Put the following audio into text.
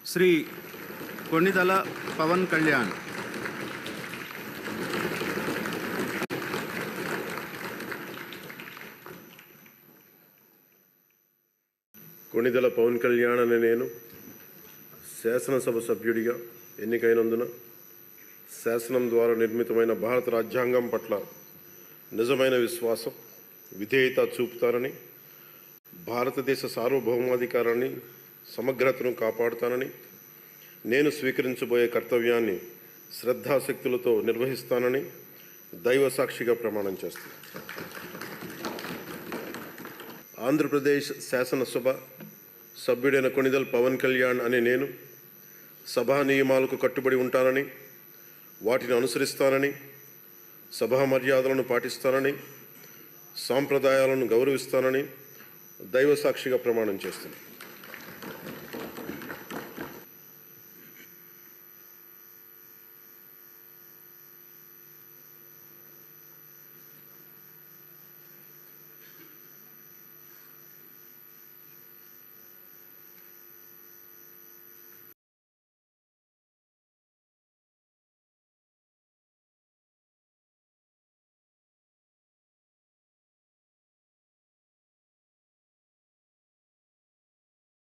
శ్రీ కొణిదల పవన్ కళ్యాణ్. కొణిదల పవన్ కళ్యాణ్ అనే నేను శాసనసభ సభ్యుడిగా ఎన్నికైనందున శాసనం ద్వారా నిర్మితమైన భారత రాజ్యాంగం పట్ల నిజమైన విశ్వాసం, విధేయత చూపుతానని, భారతదేశ సార్వభౌమాధికారాన్ని, సమగ్రతను కాపాడుతానని, నేను స్వీకరించబోయే కర్తవ్యాన్ని శ్రద్ధాశక్తులతో నిర్వహిస్తానని దైవ సాక్షిగా ప్రమాణం చేస్తాను. ఆంధ్రప్రదేశ్ శాసనసభ సభ్యుడైన కొణిదల్ పవన్ కళ్యాణ్ అనే నేను సభా నియమాలకు కట్టుబడి ఉంటానని, వాటిని అనుసరిస్తానని, సభా మర్యాదలను పాటిస్తానని, సాంప్రదాయాలను గౌరవిస్తానని దైవ సాక్షిగా ప్రమాణం చేస్తున్నాను.